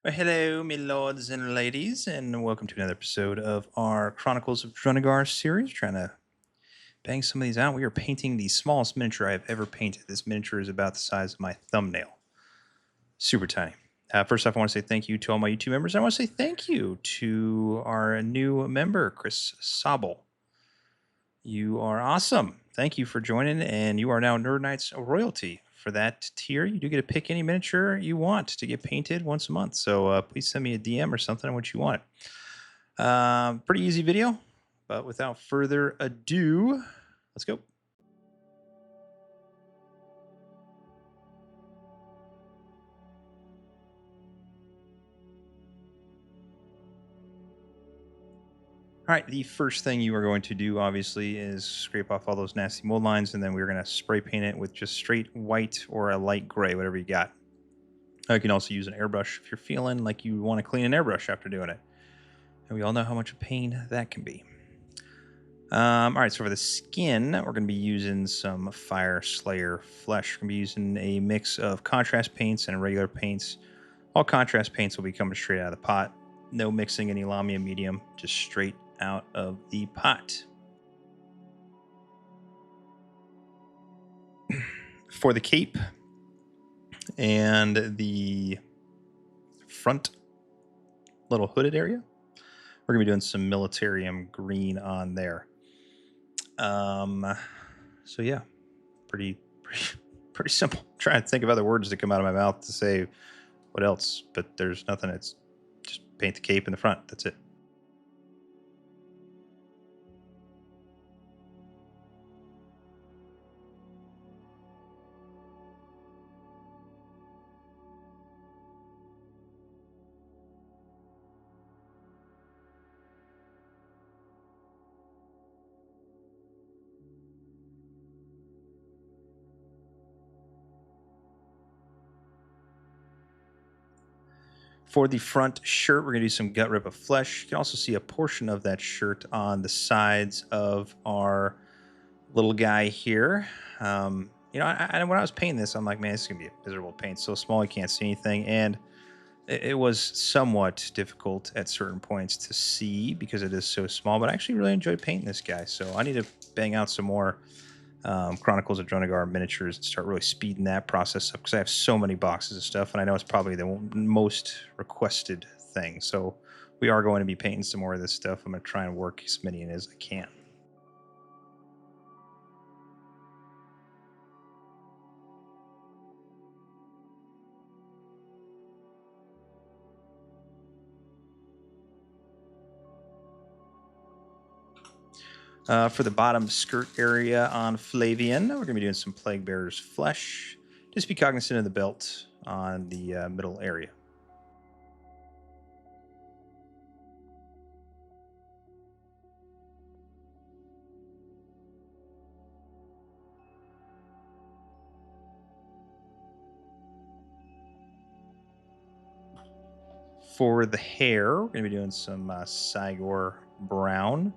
Well, hello, my lords and ladies, and welcome to another episode of our Chronicles of Drunagor series. Trying to bang some of these out. We are painting the smallest miniature I've ever painted. This miniature is about the size of my thumbnail. Super tiny. First off, I want to say thank you to all my YouTube members. I want to say thank you to our new member, Chris Sobel. You are awesome. Thank you for joining, and you are now Nerd Knight's royalty. For that tier, you do get to pick any miniature you want to get painted once a month. So please send me a DM or something on what you want. Pretty easy video, but without further ado, let's go. All right, the first thing you are going to do, obviously, is scrape off all those nasty mold lines, and then we're going to spray paint it with just straight white or a light gray, whatever you got. You can also use an airbrush if you're feeling like you want to clean an airbrush after doing it. And we all know how much a pain that can be. All right, so for the skin, we're going to be using some Fyreslayer Flesh. We're going to be using a mix of contrast paints and regular paints. All contrast paints will be coming straight out of the pot. No mixing any Lamia medium, just straight out of the pot. For the cape and the front little hooded area, we're going to be doing some Militarium Green on there. So yeah, pretty simple. I'm trying to think of other words to come out of my mouth to say what else, but there's nothing. It's just paint the cape in the front. That's it. For the front shirt, we're going to do some Gutripa Flesh. You can also see a portion of that shirt on the sides of our little guy here. When I was painting this, I'm like, man, this is going to be a miserable paint. So small, you can't see anything. And it was somewhat difficult at certain points to see because it is so small. But I actually really enjoyed painting this guy. So I need to bang out some more Chronicles of Drunagor miniatures and start really speeding that process up because I have so many boxes of stuff, and I know it's probably the most requested thing. So we are going to be painting some more of this stuff. I'm going to try and work as many in as I can. For the bottom skirt area on Flavian, we're going to be doing some Plaguebearers Flesh. Just be cognizant of the belt on the middle area. For the hair, we're going to be doing some Cygor Brown.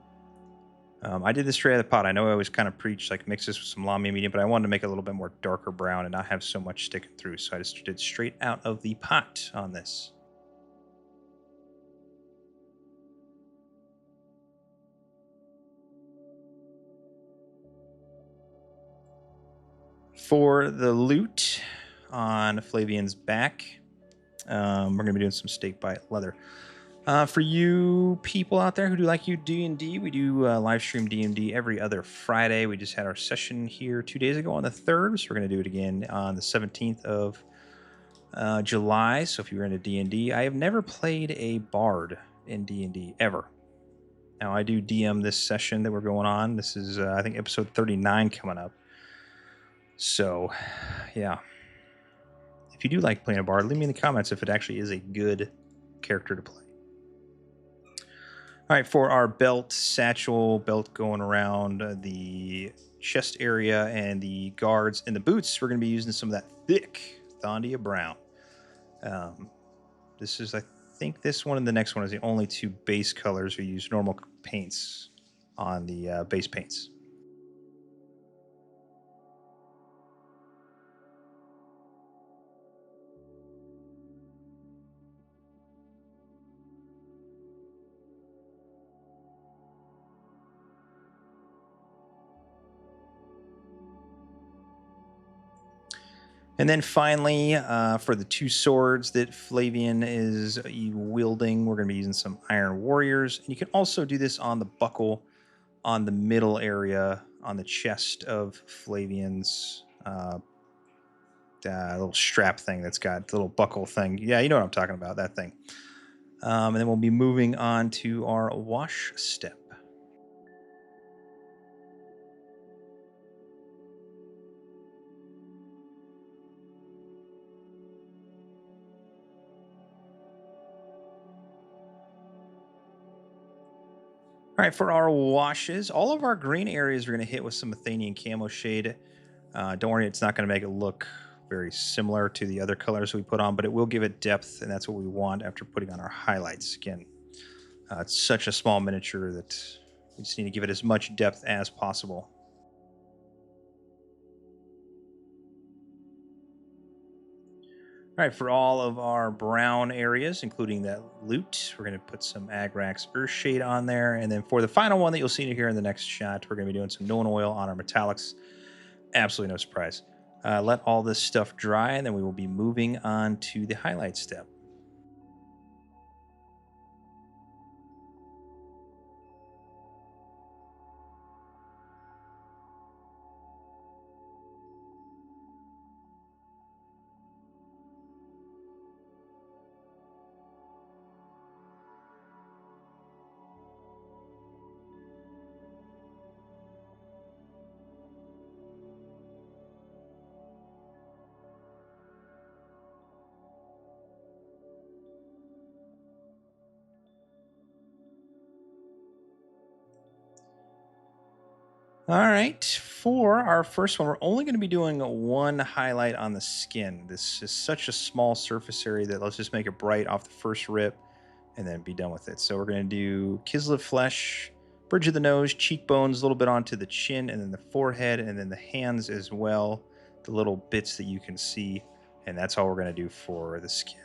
I did this straight out of the pot. I know I always kind of preach like mix this with some Lamia medium, but I wanted to make it a little bit more darker brown and not have so much sticking through. So I just did straight out of the pot on this. For the loot on Flavian's back, we're going to be doing some Snakebite Leather. For you people out there who do like you D&D, we do live stream D&D every other Friday. We just had our session here 2 days ago on the 3rd, so we're going to do it again on the 17th of July. So if you're into D&D, I have never played a bard in D&D ever. Now I do DM this session that we're going on. This is I think episode 39 coming up. So yeah, if you do like playing a bard, leave me in the comments if it actually is a good character to play. All right, for our belt, satchel belt going around the chest area and the guards and the boots, we're going to be using some of that thick Thondia Brown. This is, I think this one and the next one is the only two base colors we use normal paints on the base paints. And then finally, for the two swords that Flavian is wielding, we're going to be using some Iron Warriors. And you can also do this on the buckle on the middle area on the chest of Flavian's little strap thing that's got the little buckle thing. Yeah, you know what I'm talking about, that thing. And then we'll be moving on to our wash step. All right, for our washes, all of our green areas are going to hit with some Athnian Camoshade. Don't worry, it's not going to make it look very similar to the other colors we put on, but it will give it depth, and that's what we want after putting on our highlights. Again, it's such a small miniature that we just need to give it as much depth as possible. All right, for all of our brown areas, including that loot, we're going to put some Agrax Earthshade on there. And then for the final one that you'll see here in the next shot, we're going to be doing some Nulin Oil on our metallics. Absolutely no surprise. Let all this stuff dry, and then we will be moving on to the highlight step. All right, for our first one, we're only going to be doing one highlight on the skin. This is such a small surface area that let's just make it bright off the first rip and then be done with it. So we're going to do Kislev Flesh, bridge of the nose, cheekbones, a little bit onto the chin, and then the forehead, and then the hands as well, the little bits that you can see. And that's all we're going to do for the skin.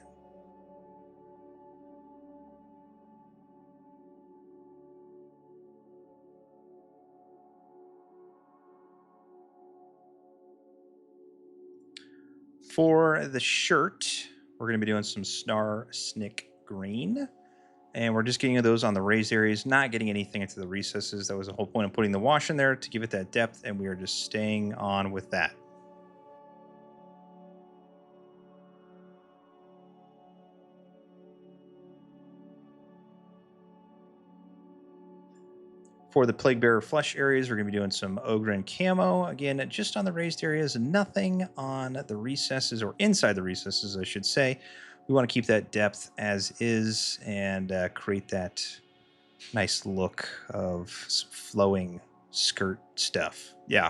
For the shirt, we're going to be doing some Skarsnik Green. And we're just getting those on the raised areas, not getting anything into the recesses. That was the whole point of putting the wash in there, to give it that depth, and we are just staying on with that. For the Plaguebearer Flesh areas, we're going to be doing some Ogryn Camo. Again, just on the raised areas, nothing on the recesses, or inside the recesses, I should say. We want to keep that depth as is and create that nice look of some flowing skirt stuff. Yeah.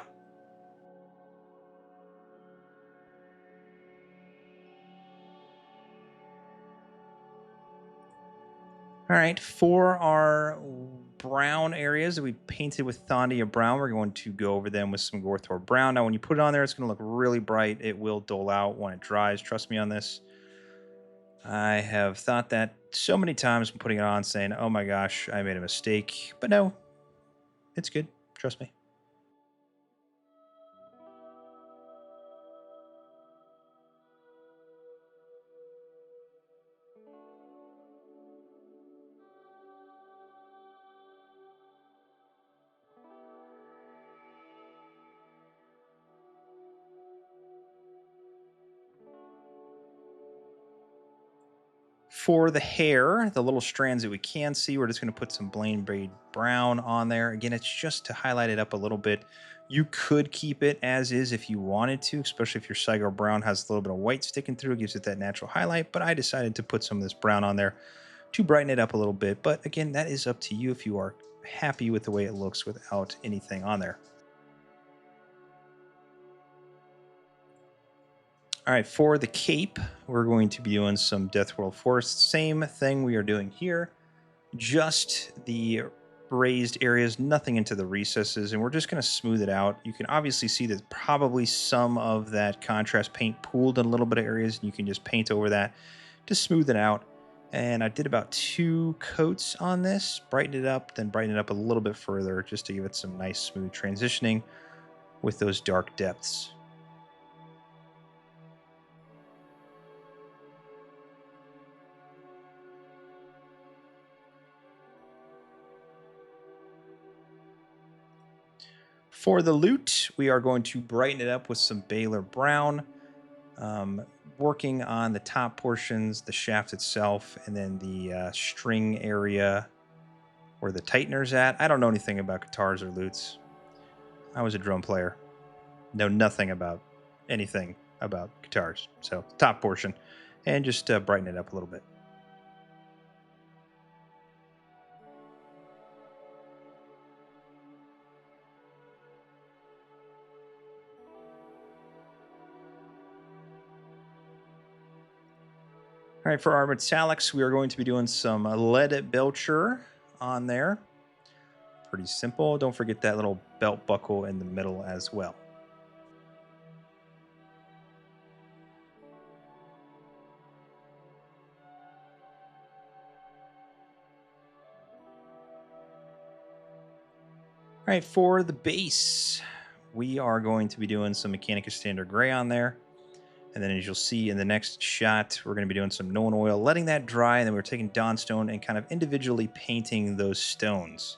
All right, for our brown areas that we painted with Thondia Brown, we're going to go over them with some Gorthor Brown. Now, when you put it on there, it's going to look really bright. It will dull out when it dries. Trust me on this. I have thought that so many times when putting it on, saying, oh my gosh, I made a mistake. But no, it's good. Trust me. For the hair, the little strands that we can see, we're just going to put some Baneblade Brown on there. Again, it's just to highlight it up a little bit. You could keep it as is if you wanted to, especially if your Cygor Brown has a little bit of white sticking through. It gives it that natural highlight, but I decided to put some of this brown on there to brighten it up a little bit. But again, that is up to you if you are happy with the way it looks without anything on there. All right, for the cape, we're going to be doing some Deathworld Forest. Same thing we are doing here, just the raised areas, nothing into the recesses, and we're just going to smooth it out. You can obviously see that probably some of that contrast paint pooled in a little bit of areas, and you can just paint over that to smooth it out. And I did about 2 coats on this, brighten it up, then brighten it up a little bit further just to give it some nice smooth transitioning with those dark depths. For the loot, we are going to brighten it up with some Balor Brown, working on the top portions, the shaft itself, and then the string area where the tightener's at. I don't know anything about guitars or lutes. I was a drum player. Know nothing about anything about guitars. So top portion, and just brighten it up a little bit. All right, for our metallics, we are going to be doing some lead Belcher on there. Pretty simple. Don't forget that little belt buckle in the middle as well. All right, for the base, we are going to be doing some Mechanicus Standard Gray on there. And then as you'll see in the next shot, we're going to be doing some Nulin Oil, letting that dry, and then we're taking Dawnstone and kind of individually painting those stones.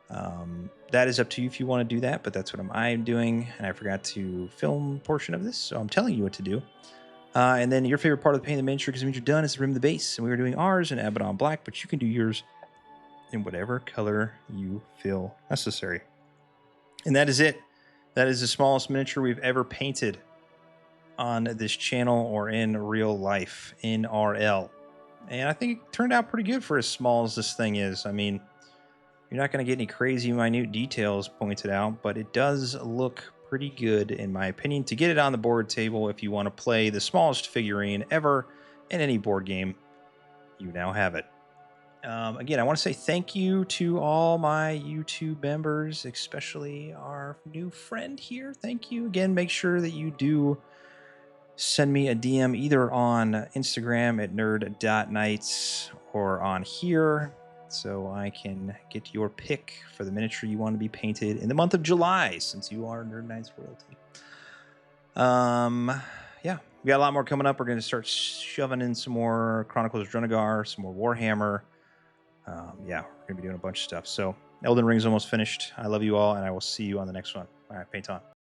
That is up to you if you want to do that, but that's what I'm doing, and I forgot to film portion of this, so I'm telling you what to do. And then your favorite part of the paint the miniature, because it means you're done, is the rim of the base. And we were doing ours in Abaddon Black, but you can do yours in whatever color you feel necessary. And that is it. That is the smallest miniature we've ever painted on this channel or in real life in RL. And I think it turned out pretty good for as small as this thing is. I mean, you're not going to get any crazy minute details pointed out, but it does look pretty good in my opinion to get it on the board table. If you want to play the smallest figurine ever in any board game, you now have it. Again, I want to say thank you to all my YouTube members, especially our new friend here. Thank you again. Make sure that you do send me a DM either on Instagram at nerd.nights or on here, so I can get your pick for the miniature you want to be painted in the month of July, since you are Nerd Nights royalty. Yeah, we got a lot more coming up. We're going to start shoving in some more Chronicles of Drunagor, some more Warhammer. Yeah, we're going to be doing a bunch of stuff. So Elden Ring's almost finished. I love you all, and I will see you on the next one. All right, paint on.